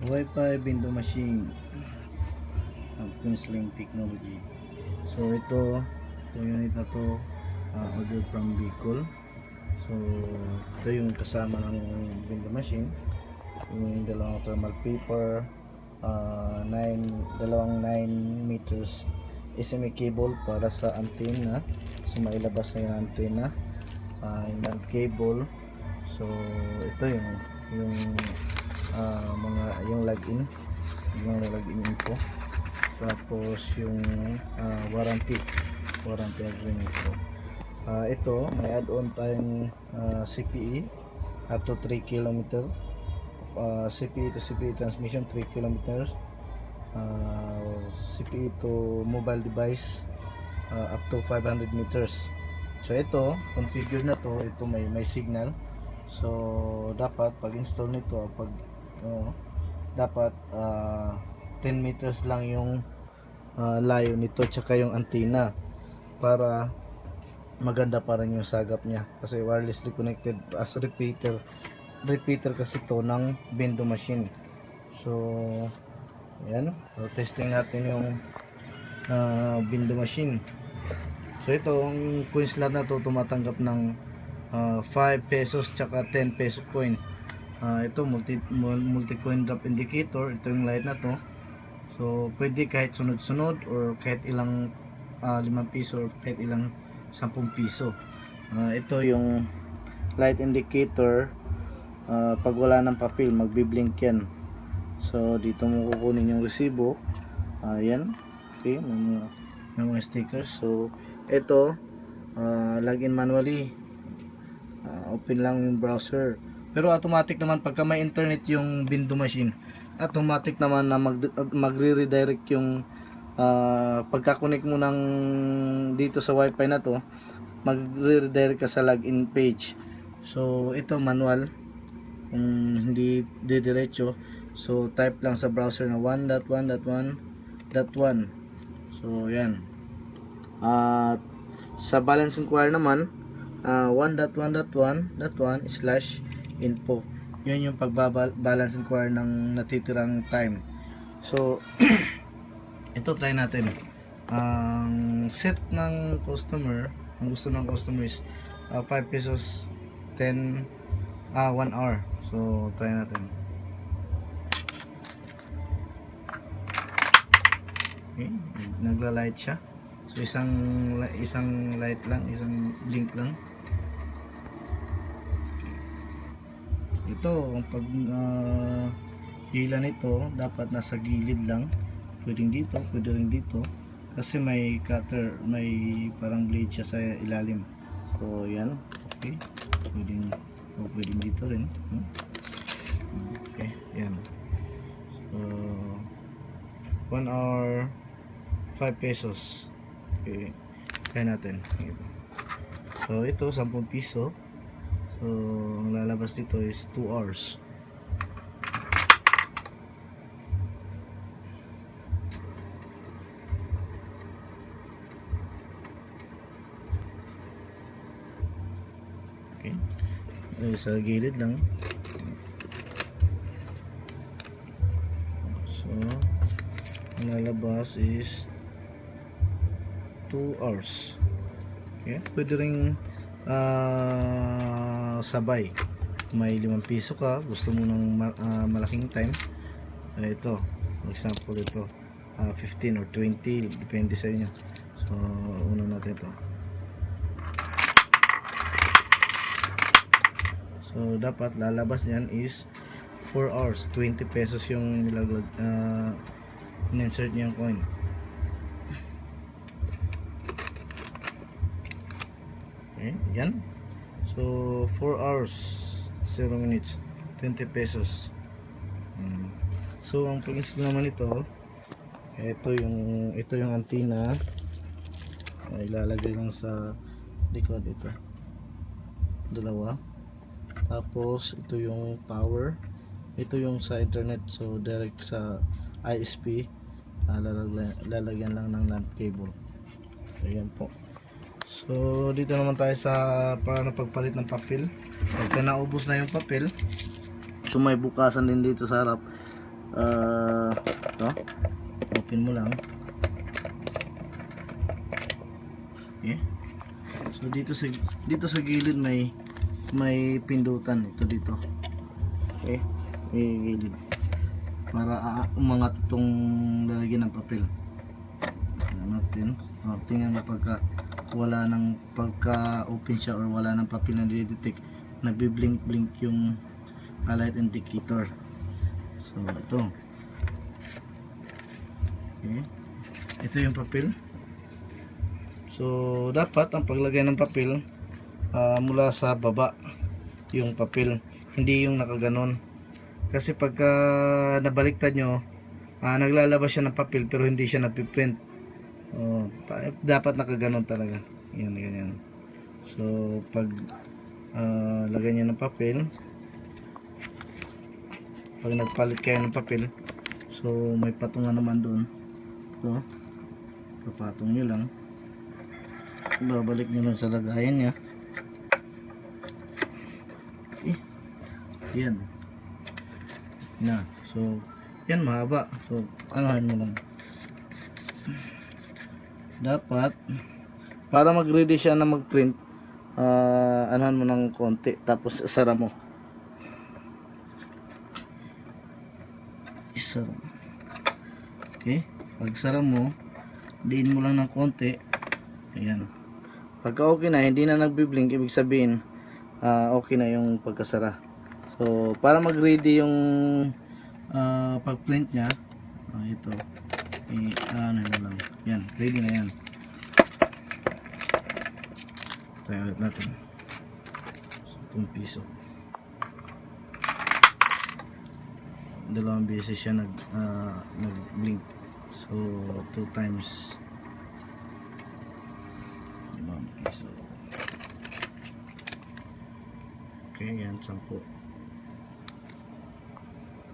Wi-Fi window machine ng Queensling Technology. So ito unit na to, ordered from Bicol. So ito yung kasama ng window machine, yung dalawang thermal paper, dalawang 9 meters SMA cable para sa antenna. So mailabas na yung antenna, yung LAN cable. So ito yung yung login, info. Tapos yung warranty agreement ko. Ito may add-on tayong CPE up to 3 km, CPE to CPE transmission 3 km, CPE to mobile device up to 500 meters. So ito configured na to, ito may signal. So dapat pag install nito, dapat 10 meters lang yung layo nito tsaka yung antenna para maganda pa rin yung sagap niya, kasi wirelessly connected as repeater kasi to ng window machine. So ayan, so testing natin yung window machine. So ito ang coin slot na to tumatanggap ng 5 pesos tsaka 10 peso coin. Ito multi coin drop indicator, ito yung light na to. So pwede kahit sunod-sunod or kahit ilang 5 piso or kahit ilang 10 piso. Ito yung light indicator, pag wala ng papel magbi-blink yan. So dito mo kukunin yung resibo. Yan, okay, may mga stickers. So ito login manually, open lang yung browser. Pero automatic naman pagka may internet yung window machine, automatic naman na magre-redirect yung pagka-connect mo ng dito sa wifi na to, magre-redirect ka sa login page. So ito manual, kung hindi didiretso. So type lang sa browser na 1.1.1.1. So yan. At sa balance inquiry naman, 1.1.1.1/info. Yun yung pagbabalance inquiry ng natitirang time. So ito try natin. Ang set ng customer, ang gusto ng customer is 5 pesos 1 hour. So try natin. Okay, nagla-light siya. So isang light lang, isang blink lang. Ito, ang pag hila nito dapat nasa gilid lang. Pwedeng dito, pwede rin dito. Kasi may cutter, may parang blade siya sa ilalim. So yan, okay. Pwedeng dito rin. Okay, yan. So 1 hour 5 pesos. Okay, kaya natin. So ito 10 piso. So ang lalabas dito is 2 hours. Okay, sa gilid lang. So ang lalabas is 2 hours. Okay, pwede ring sabay. May 5 piso ka, gusto mo ng malaking time, ito, for example ito 15 or 20, depende sa inyo. So una natin ito. So dapat lalabas niyan is 4 hours 20 pesos yung in-insert niyang coin. Okay, yan. So 4 hours 0 minutes 20 pesos. So ang pag-install naman ito, ito yung antenna, ilalagay lang sa likod, ito dalawa. Tapos ito yung power, ito yung sa internet. So direct sa ISP, lalagyan lang ng LAN cable. So yan po. So dito naman tayo sa para pagpalit ng papel. Pagka naubos na yung papel, so may bukasan din dito sa harap. ito, open mo lang. Okay. So dito sa gilid may pindutan ito dito. Okay, may gilid para umangat itong lalagyan ng papel. Tingnan natin. Tingnan mo pagka wala ng open siya or wala ng papel na detect, nagbi-blink yung light indicator. So ito. Okay. Ito yung papel. So dapat ang paglagay ng papel mula sa baba yung papel, hindi yung nakaganon. Kasi pagka nabaliktad nyo, naglalabas siya ng papel pero hindi siya napiprint. Dapat nakaganon talaga. Yan, ganyan. So pag lagay nyo ng papel, pag nagpalit kayo ng papel, so may patungan naman doon. Ito, papatong nyo lang, babalik nyo lang sa lagayan niya. Yan na, so yan mahaba, so anahan mo lang. Dapat para mag ready siya na mag print, anahan mo ng konti tapos isara mo. Isara mo. Okay, pag sara mo, diin mo lang ng konti. Ayan, pagka okay na, hindi na nagbi-blink, ibig sabihin okay na yung pagkasara. So para mag ready yung pag print nya, ito ano lang, yan, ready na yan. Try ulit natin. 10 piso, 2 beses siya nag blink, so 2 times 5 piso. Okay, yan, 10.